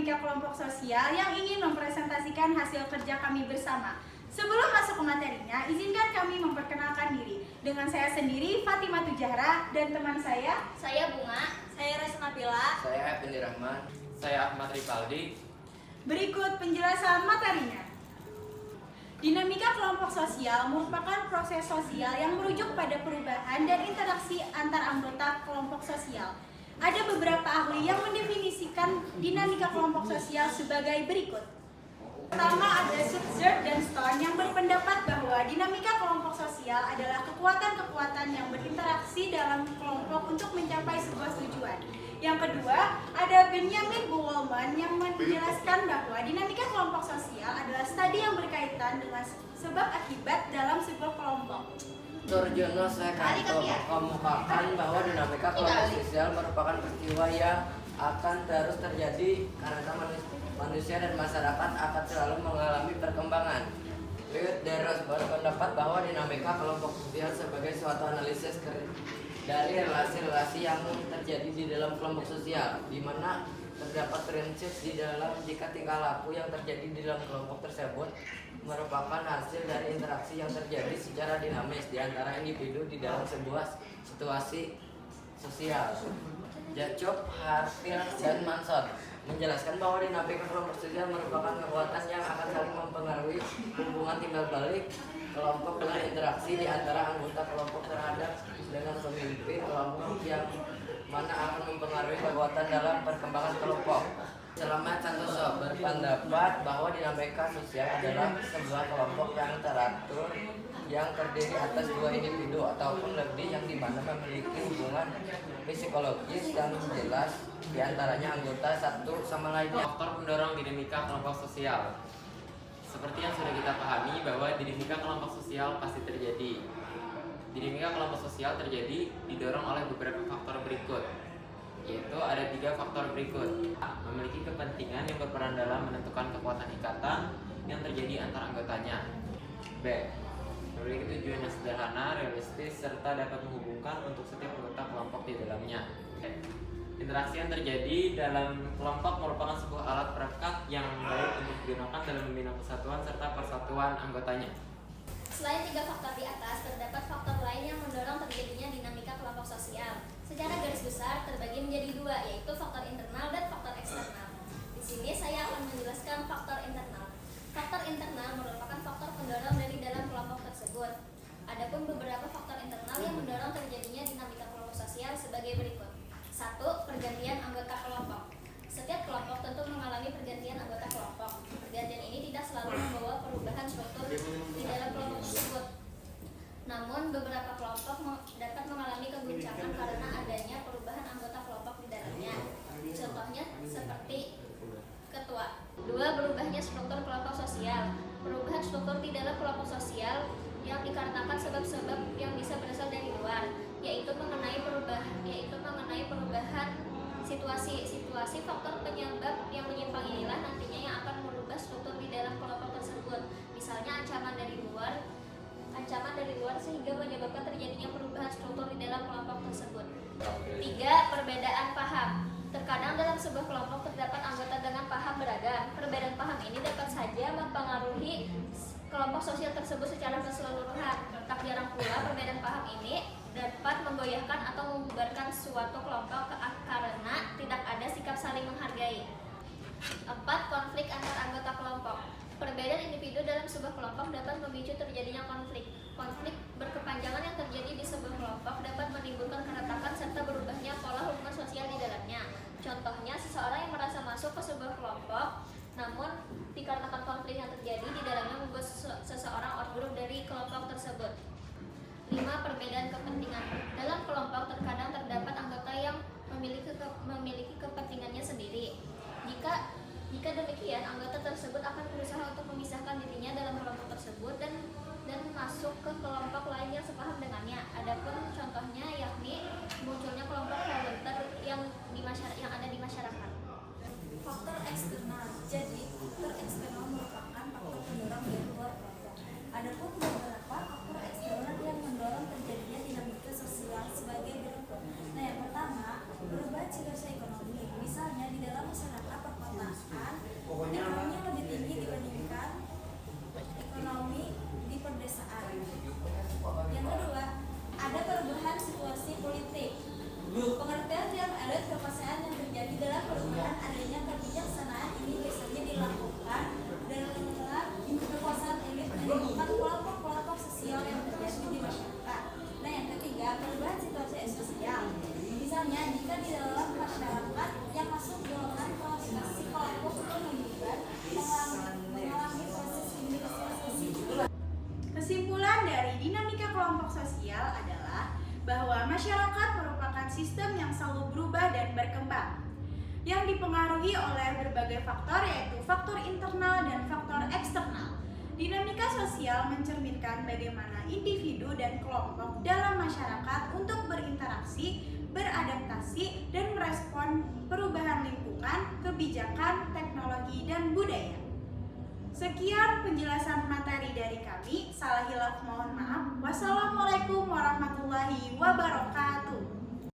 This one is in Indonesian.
dinamika kelompok sosial yang ingin mempresentasikan hasil kerja kami bersama. Sebelum masuk ke materinya, izinkan kami memperkenalkan diri. Dengan saya sendiri, Fatimah Tujahra, dan teman saya Bunga, saya Resa Nabila, saya Effendi Rahman, saya Ahmad Ripaldi. Berikut penjelasan materinya. Dinamika kelompok sosial merupakan proses sosial yang merujuk pada perubahan dan interaksi antar anggota kelompok sosial. Ada beberapa ahli yang mendefinisikan dinamika kelompok sosial sebagai berikut. Pertama ada Sutzer dan Stone yang berpendapat bahwa dinamika kelompok sosial adalah kekuatan-kekuatan yang berinteraksi dalam kelompok untuk mencapai sebuah tujuan. Yang kedua, ada Benjamin Bowman yang menjelaskan bahwa dinamika kelompok sosial adalah studi yang berkaitan dengan sebab akibat dalam sebuah kelompok. Turjono Sekanto mengemukakan bahwa dinamika kelompok sosial merupakan peristiwa yang akan terus terjadi karena manusia dan masyarakat akan selalu mengalami perkembangan. Lloyd Deros berpendapat bahwa dinamika kelompok sosial sebagai suatu analisis dari relasi-relasi yang terjadi di dalam kelompok sosial, di mana terdapat prinsip di dalam jika tingkah laku yang terjadi di dalam kelompok tersebut merupakan hasil dari interaksi yang terjadi secara dinamis di antara individu di dalam sebuah situasi sosial. Jacob, Harfield, dan Manson menjelaskan bahwa dinamika kelompok sosial merupakan kekuatan yang akan saling mempengaruhi hubungan timbal balik kelompok dengan interaksi di antara anggota kelompok terhadap dengan pemimpin kelompok yang mana akan mempengaruhi kekuatan dalam perkembangan kelompok. Selamat Santoso berpendapat bahwa dinamika sosial adalah sebuah kelompok yang teratur yang terdiri atas dua individu ataupun lebih yang dimana memiliki hubungan psikologis yang jelas di antaranya anggota satu sama lainnya. Faktor pendorong dinamika kelompok sosial. Seperti yang sudah kita pahami bahwa dinamika kelompok sosial pasti terjadi. Dinamika kelompok sosial terjadi didorong oleh beberapa faktor berikut, yaitu ada 3 faktor berikut. A. Memiliki kepentingan yang berperan dalam menentukan kekuatan ikatan yang terjadi antar anggotanya. B. Memiliki tujuan yang sederhana, realistis, serta dapat menghubungkan untuk setiap anggota kelompok di dalamnya. Interaksi yang terjadi dalam kelompok merupakan sebuah alat perekat yang baik untuk digunakan dalam membina kesatuan serta persatuan anggotanya. Selain 3 faktor di atas, terdapat faktor lain yang mendorong terjadinya dinamika kelompok sosial. Secara garis besar terbagi menjadi 2, yaitu faktor internal dan faktor eksternal. Di sini saya akan menjelaskan faktor internal. Faktor internal merupakan faktor pendorong dari dalam kelompok tersebut. Adapun beberapa faktor internal yang mendorong terjadinya dinamika kelompok sosial sebagai berikut. 1. Pergantian anggota kelompok. Setiap kelompok tentu mengalami pergantian anggota kelompok. Pergantian ini tidak selalu membawa perubahan struktur di dalam kelompok tersebut. Namun, beberapa kelompok dapat mengalami keguncangan karena adanya perubahan anggota kelompok di dalamnya. Contohnya seperti ketua. 2. Berubahnya struktur kelompok sosial. Perubahan struktur di dalam kelompok sosial yang dikarenakan sebab-sebab yang bisa berasal dari luar, yaitu mengenai perubahan situasi faktor penyebab yang menyimpang inilah nantinya yang akan merubah struktur di dalam kelompok tersebut. Misalnya ancaman dari luar sehingga menyebabkan terjadinya perubahan struktur di dalam kelompok tersebut. 3. Perbedaan paham. Terkadang dalam sebuah kelompok terdapat anggota dengan paham beragam. Perbedaan paham ini dapat saja mempengaruhi kelompok sosial tersebut secara keseluruhan. Tak jarang pula perbedaan paham ini dapat menggoyahkan atau membubarkan suatu kelompok karena tidak ada sikap saling menghargai. 4. Konflik antar anggota kelompok. Perbedaan individu dalam sebuah kelompok dapat memicu terjadinya konflik. Konflik berkepanjangan yang terjadi di sebuah kelompok dapat menimbulkan keretakan serta berubahnya pola hubungan sosial di dalamnya. Contohnya, seseorang yang merasa masuk ke sebuah kelompok, namun dikarenakan konflik yang terjadi di dalamnya membuat seseorang outgroup dari kelompok tersebut. 5. Perbedaan kepentingan. Dalam kelompok terkadang terdapat anggota yang memiliki kepentingannya sendiri. Jika demikian, anggota tersebut akan berusaha untuk memisahkan dirinya dalam kelompok tersebut dan masuk ke kelompok lain yang sepaham dengannya. Adapun contohnya yakni munculnya kelompok volunteer yang ada di masyarakat. Faktor eksternal. Jadi, faktor eksternal merupakan faktor pendorong dari luar kelompok. Adapun beberapa faktor eksternal yang mendorong terjadinya dinamika sosial sebagai berikut. Nah, yang pertama, perubahan situasi ekonomi. Misalnya di dalam masyarakat perkotaan perubahan situasi sosial. Misalnya, jika di dalam masyarakat yang masuk golongan klasifikasi kelompok menunjukkan mengalami proses industrialisasi. Kesimpulan dari dinamika kelompok sosial adalah bahwa masyarakat merupakan sistem yang selalu berubah dan berkembang, yang dipengaruhi oleh berbagai faktor yaitu faktor internal dan faktor eksternal. Dinamika sosial mencerminkan bagaimana individu dan kelompok dalam masyarakat untuk berinteraksi, beradaptasi, dan merespon perubahan lingkungan, kebijakan, teknologi, dan budaya. Sekian penjelasan materi dari kami. Salah hilaf mohon maaf. Wassalamualaikum warahmatullahi wabarakatuh.